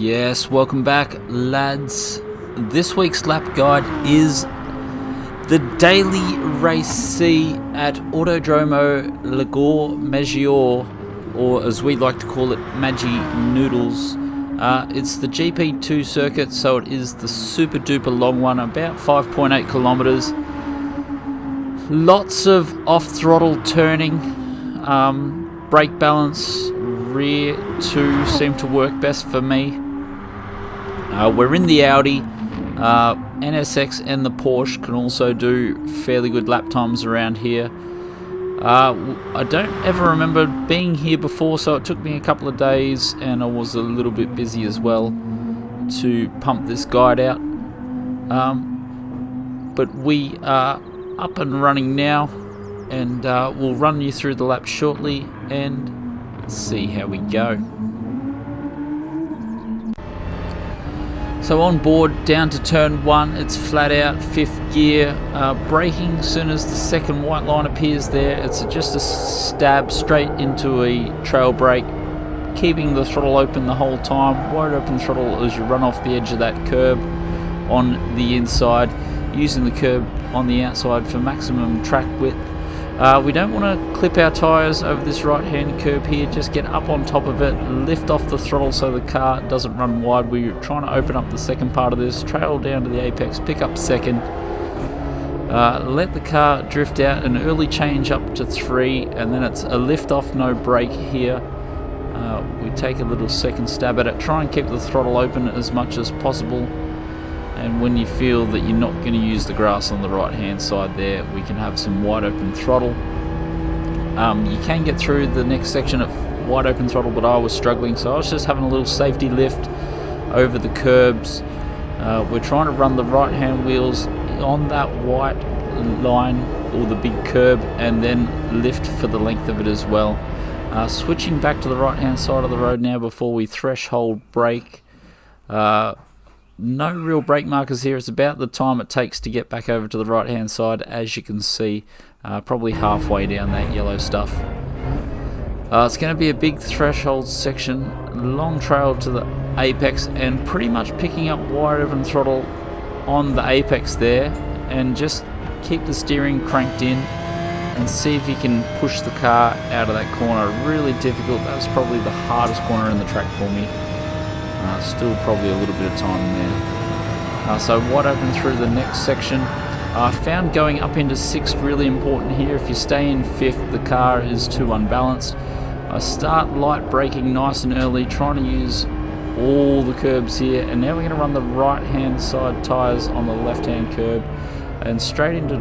Yes, welcome back, lads. This week's lap guide is the daily race C at Autodromo LAGO Maggiore, or as we like to call it, Maggi Noodles. It's the GP2 circuit, so it is the super duper long one, about 5.8 kilometers. Lots of off-throttle turning, brake balance, rear 2 seem to work best for me. We're in the Audi. NSX and the Porsche can also do fairly good lap times around here. I don't ever remember being here before, so it took me a couple of days and I was a little bit busy as well to pump this guide out. But we are up and running now, and we'll run you through the lap shortly and see how we go. So on board, down to turn 1, it's flat out, 5th gear, braking as soon as the second white line appears there. It's just a stab straight into a trail brake, keeping the throttle open the whole time, wide open throttle as you run off the edge of that curb on the inside, using the curb on the outside for maximum track width. We don't want to clip our tyres over this right hand curb here, just get up on top of it, lift off the throttle so the car doesn't run wide. We're trying to open up the second part of this, trail down to the apex, pick up second, let the car drift out, an early change up to 3, and then it's a lift off, no brake here. We take a little second stab at it, try and keep the throttle open as much as possible. And when you feel that you're not going to use the grass on the right hand side there, we can have some wide open throttle. You can get through the next section of wide open throttle, but I was struggling, so I was just having a little safety lift over the curbs. We're trying to run the right hand wheels on that white line, or the big curb, and then lift for the length of it as well. Switching back to the right hand side of the road now before we threshold brake. No real brake markers here. It's about the time it takes to get back over to the right hand side, as you can see, probably halfway down that yellow stuff. It's going to be a big threshold section, long trail to the apex, and pretty much picking up wide open throttle on the apex there, and just keep the steering cranked in and see if you can push the car out of that corner. Really difficult. That was probably the hardest corner in the track for me. Still probably a little bit of time there. So wide open through the next section. I found going up into 6th really important here. If you stay in 5th, the car is too unbalanced. I start light braking nice and early, trying to use all the curbs here, and now we're going to run the right hand side tyres on the left hand curb and straight into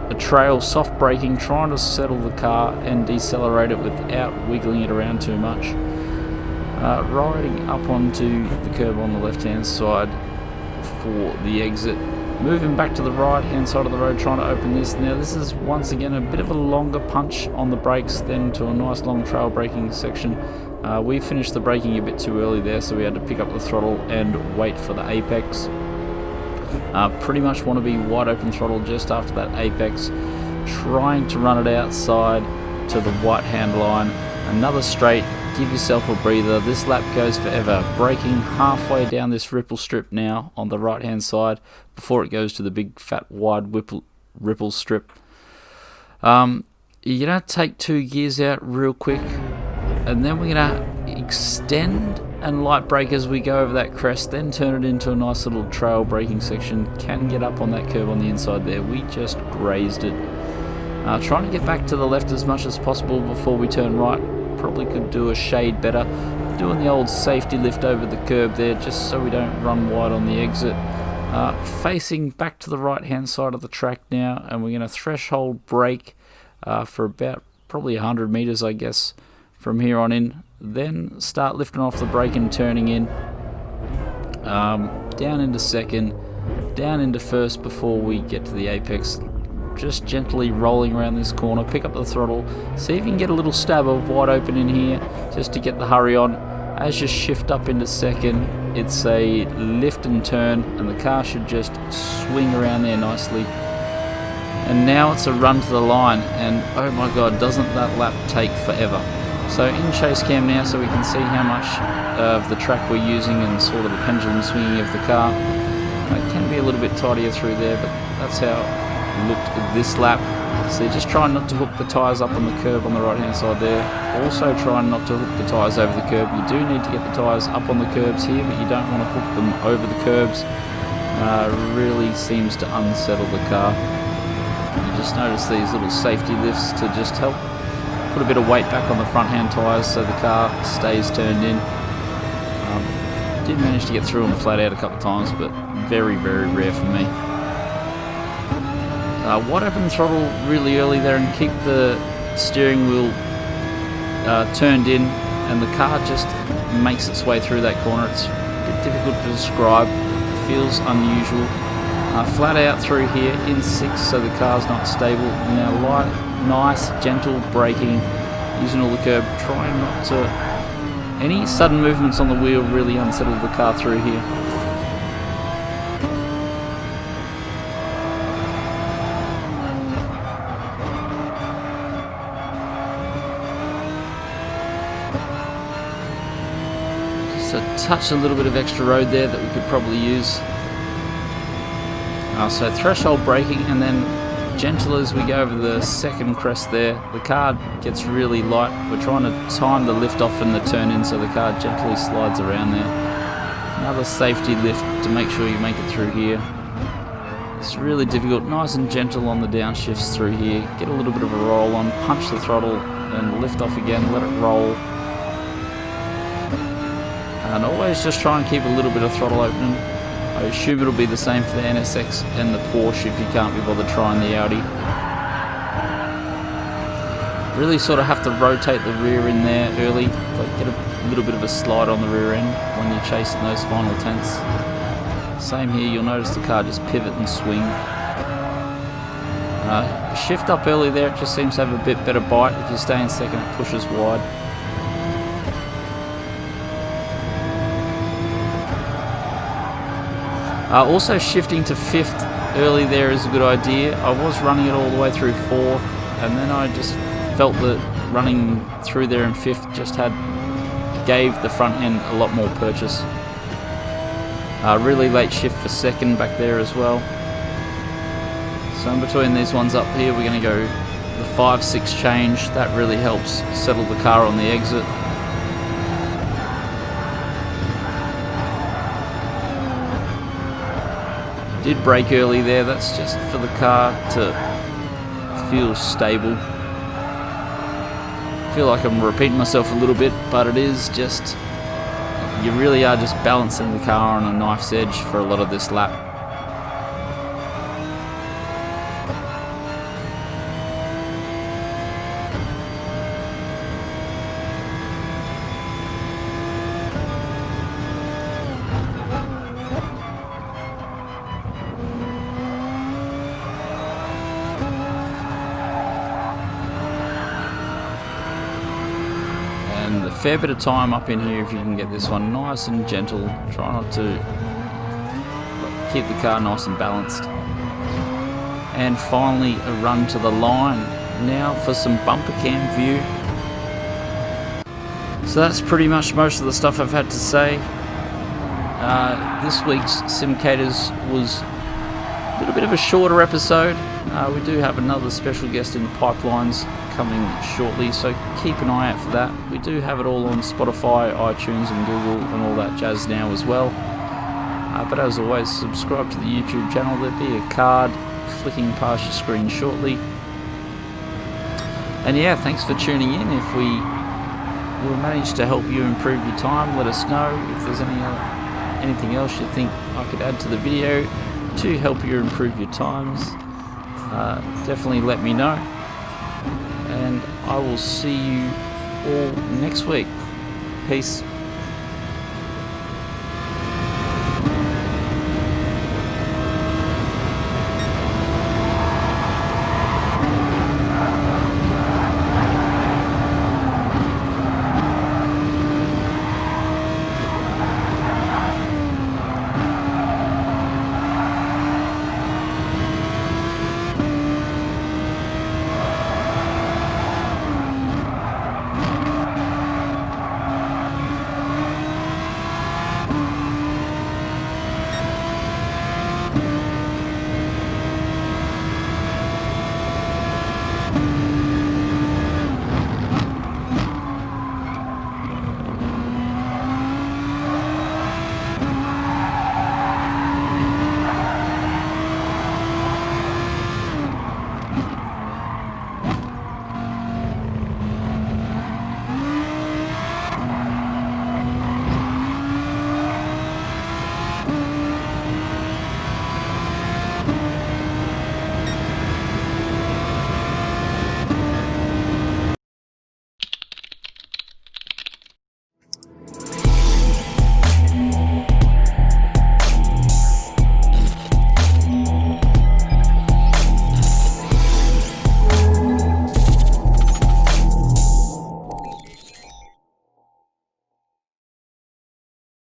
a trail, soft braking, trying to settle the car and decelerate it without wiggling it around too much. Riding up onto the curb on the left hand side for the exit, moving back to the right hand side of the road, trying to open this. Now this is once again a bit of a longer punch on the brakes, then to a nice long trail braking section. We finished the braking a bit too early there, so we had to pick up the throttle and wait for the apex. Pretty much want to be wide open throttle just after that apex, trying to run it outside to the white hand line. Another straight, give yourself a breather. This lap goes forever. Braking halfway down this ripple strip now on the right hand side before it goes to the big fat wide ripple strip. You're going to take 2 gears out real quick, and then we're going to extend and light brake as we go over that crest, then turn it into a nice little trail braking section. Can get up on that curve on the inside there. We just grazed it. Trying to get back to the left as much as possible before we turn right. Probably could do a shade better. Doing the old safety lift over the curb there, just so we don't run wide on the exit. Facing back to the right hand side of the track now, and we're going to threshold brake for about probably 100 meters, I guess, from here on in. Then start lifting off the brake and turning in. Down into second, down into first before we get to the apex. Just gently rolling around this corner, pick up the throttle, see if you can get a little stab of wide open in here just to get the hurry on. As you shift up into second, it's a lift and turn, and the car should just swing around there nicely. And now it's a run to the line, and oh my god, doesn't that lap take forever. So in chase cam now, so we can see how much of the track we're using and sort of the pendulum swinging of the car. It can be a little bit tidier through there, but that's how it looked this lap. So just try not to hook the tyres up on the curb on the right hand side there. Also try not to hook the tyres over the curb. You do need to get the tyres up on the curbs here, but you don't want to hook them over the curbs. Really seems to unsettle the car. You just notice these little safety lifts to just help put a bit of weight back on the front hand tyres so the car stays turned in. Did manage to get through them flat out a couple of times, but very, very rare for me. Wide open throttle really early there and keep the steering wheel turned in, and the car just makes its way through that corner. It's a bit difficult to describe. It feels unusual. Flat out through here in 6, so the car's not stable. Now light, nice, gentle braking, using all the curb, trying not to... Any sudden movements on the wheel really unsettle the car through here. Touch a little bit of extra road there that we could probably use. So threshold braking, and then gentle as we go over the second crest there. The car gets really light. We're trying to time the lift off and the turn in so the car gently slides around there. Another safety lift to make sure you make it through here. It's really difficult. Nice and gentle on the downshifts through here. Get a little bit of a roll on, punch the throttle and lift off again, let it roll. And always just try and keep a little bit of throttle open. I assume it'll be the same for the NSX and the Porsche if you can't be bothered trying the Audi. Really sort of have to rotate the rear in there early, like get a little bit of a slide on the rear end when you're chasing those final tenths. Same here, you'll notice the car just pivot and swing. Shift up early there, it just seems to have a bit better bite. If you stay in second, it pushes wide. Also shifting to 5th early there is a good idea. I was running it all the way through 4th, and then I just felt that running through there in 5th just gave the front end a lot more purchase. Really late shift for 2nd back there as well. So in between these ones up here, we're going to go the 5-6 change. That really helps settle the car on the exit. Did brake early there, that's just for the car to feel stable. I feel like I'm repeating myself a little bit, but it is just, you really are just balancing the car on a knife's edge for a lot of this lap. A fair bit of time up in here if you can get this one nice and gentle. Try not to keep the car nice and balanced. And finally a run to the line. Now for some bumper cam view. So that's pretty much most of the stuff I've had to say. This week's Simcators was a little bit of a shorter episode. We do have another special guest in the pipelines coming shortly, so keep an eye out for that. We do have it all on Spotify, iTunes and Google and all that jazz now as well. But as always, subscribe to the YouTube channel. There'll be a card flicking past your screen shortly. And yeah, thanks for tuning in. If we will manage to help you improve your time, let us know. If there's anything else you think I could add to the video to help you improve your times, definitely let me know. And I will see you all next week. Peace.